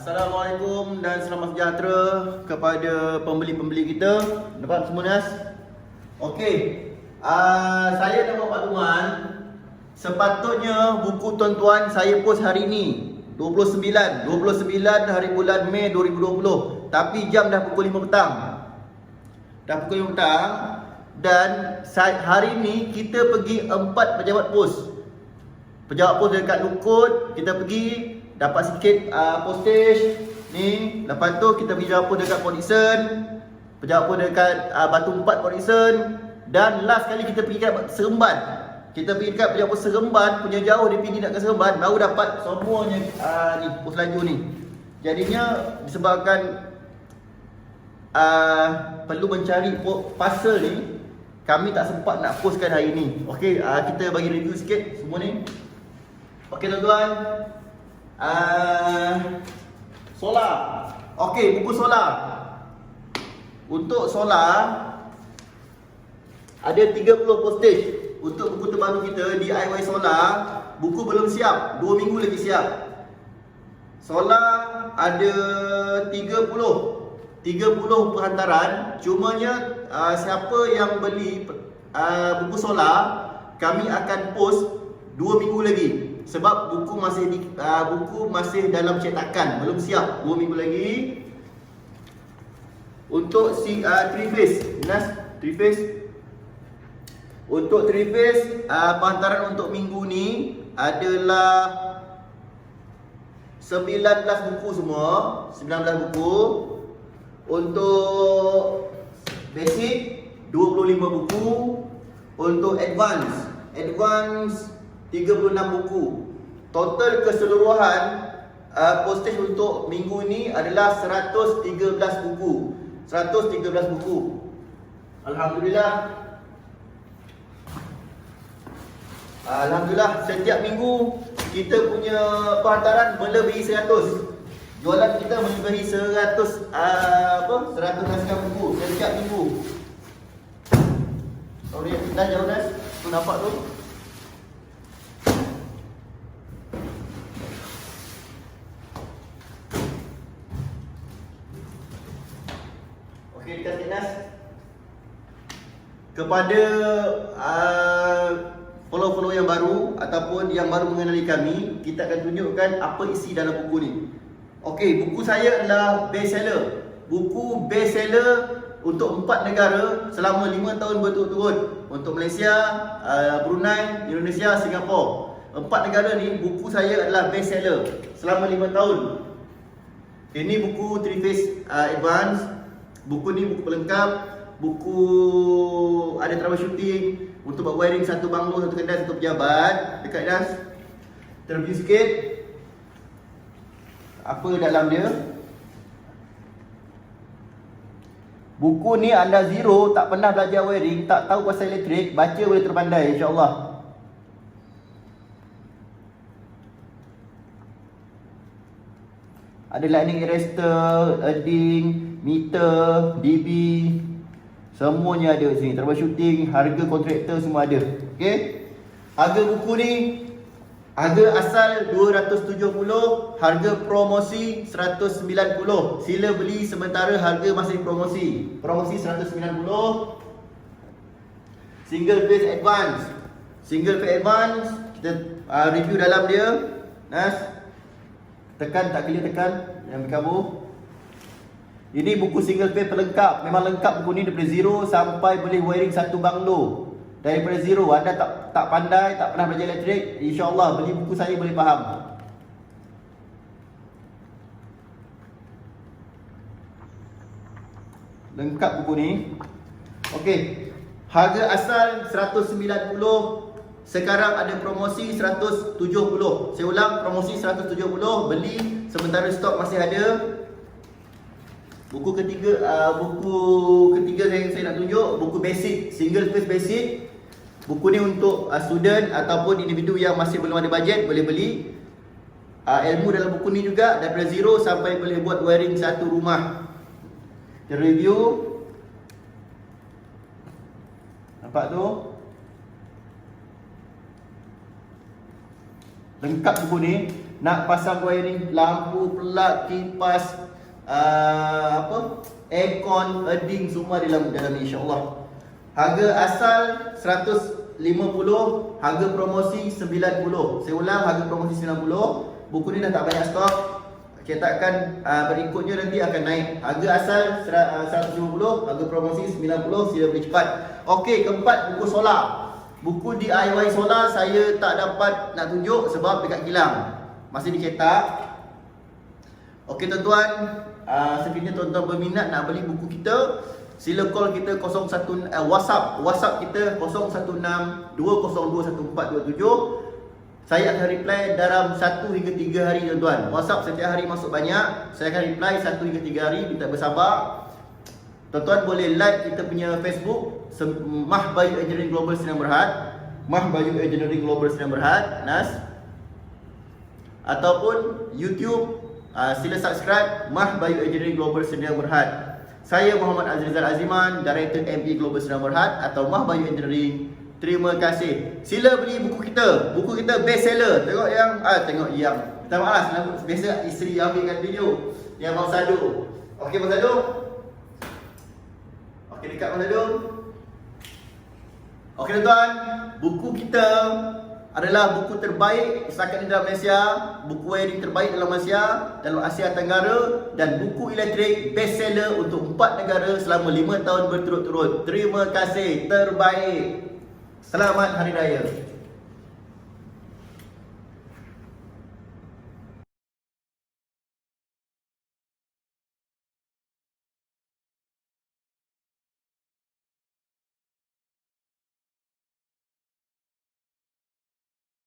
Assalamualaikum dan selamat sejahtera kepada pembeli-pembeli kita. Dapat semua Nas? Okey. Saya nak buat makluman. Sepatutnya buku tuan-tuan saya post hari ni 29 hari bulan Mei 2020. Tapi jam dah pukul 5 petang. Dan hari ni kita pergi 4 pejabat pos. Pejabat pos dekat Lukut, kita pergi dapat sikit postage ni. Lepas tu kita pergi jawab dekat Polisen, pejabat dekat Batu 4 Polisen. Dan last kali kita pergi dekat Seremban. Kita pergi dekat pejabat Seremban, punya jauh dia pergi nak ke Seremban, baru dapat semuanya ni pos laju ni. Jadinya disebabkan perlu mencari parcel ni, kami tak sempat nak postkan hari ni. Okey, kita bagi review sikit semua ni. Okey tuan-tuan, solar. Okey, buku solar. Untuk solar ada 30 postage. Untuk buku terbaru kita DIY solar, buku belum siap, 2 minggu lagi siap. Solar ada 30 perhantaran. Cumanya siapa yang beli buku solar, kami akan post 2 minggu lagi. Sebab buku masih dalam cetakan, belum siap, 2 minggu lagi. Untuk si 3 phase, Nas, 3 phase. Untuk 3 phase, perhantaran untuk minggu ni adalah 19 buku semua, 19 buku. Untuk basic 25 buku. Untuk advance 36 buku. Total keseluruhan postage untuk minggu ni adalah 113 buku. 113 buku. Alhamdulillah. Alhamdulillah, setiap minggu kita punya perhantaran melebihi 100. Jualan kita melebihi 100 naskah buku setiap minggu. Sorry, dah jauh Nas. Tu nampak tu. Okey, dekat Nas. Kepada follow-follow yang baru ataupun yang baru mengenali kami, kita akan tunjukkan apa isi dalam buku ni. Okey, buku saya adalah best seller. Buku best seller untuk 4 negara selama 5 tahun berturut-turut. Untuk Malaysia, Brunei, Indonesia, Singapura. 4 negara ni buku saya adalah best seller selama 5 tahun. Ini buku 3 phase advance. Buku ni buku pelengkap. Buku ada troubleshooting untuk buat wiring satu banglo, satu kedai, satu pejabat. Dekat Nas, terview sikit apa dalam dia. Buku ni anda zero, tak pernah belajar wiring, tak tahu pasal elektrik, baca boleh terpandai insya-Allah. Ada lightning arrestor, earding, meter, DB, semuanya ada sini. Troubleshooting, harga kontraktor semua ada. Okey. Harga buku ni, harga asal 270, harga promosi 190. Sila beli sementara harga masih promosi. Promosi 190. Single phase advance. Single phase advance kita review dalam dia. Nas, tekan tak clear, tekan yang berkabur. Ini buku single phase pelengkap. Memang lengkap buku ni daripada zero sampai boleh wiring satu banglo. Daripada zero, anda tak pandai, tak pernah belajar elektrik, insya-Allah beli buku saya boleh faham. Lengkap buku ni. Okey. Harga asal 190, sekarang ada promosi 170. Saya ulang, promosi 170, beli sementara stok masih ada. Buku ketiga saya nak tunjuk, buku basic, single phase basic. Buku ni untuk student ataupun individu yang masih belum ada bajet boleh beli. Ilmu dalam buku ni juga daripada zero sampai boleh buat wiring satu rumah. Kita review. Nampak tu? Lengkap buku ni. nak pasang wiring, lampu, plug, kipas, aircon, earding, semua dalam insya-Allah. Harga asal 150, harga promosi 90. Saya ulang, harga promosi 90. Buku ni dah tak banyak stok. Cetakan berikutnya nanti akan naik. Harga asal 150, harga promosi 90. Sila beli cepat. Okey, keempat, buku solar. Buku DIY solar saya tak dapat nak tunjuk sebab dekat kilang, masih dicetak. Okey tuan-tuan, sekiranya tuan-tuan berminat nak beli buku kita, sila call kita 01 WhatsApp kita 016 202 1427. Saya akan reply dalam 1 hingga 3 hari tuan-tuan. WhatsApp setiap hari masuk banyak, saya akan reply 1 hingga 3 hari, minta bersabar. Tuan-tuan boleh like kita punya Facebook Mah Bayu Engineering Global Senang Berhad, Mah Bayu Engineering Global Senang Berhad, Nas. Ataupun YouTube, sila subscribe Mah Bayu Engineering Global Senang Berhad. Saya Muhammad Azrizal Aziman, Director ME Global Senang Berhad atau Mah Bayu Engineering. Terima kasih. Sila beli buku kita. Buku kita best seller. Tengok yang minta maaf lah, biasa isteri ambilkan video. Yang Bang Sadu. Okey Bang Sadu. Okey dekat Bang Sadu. Okey tuan-tuan, buku kita adalah buku terbaik setakat ini dalam Malaysia, buku wiring terbaik dalam Malaysia, dalam Asia Tenggara, dan buku elektrik best seller untuk 4 negara selama 5 tahun berturut-turut. Terima kasih, terbaik. Selamat Hari Raya.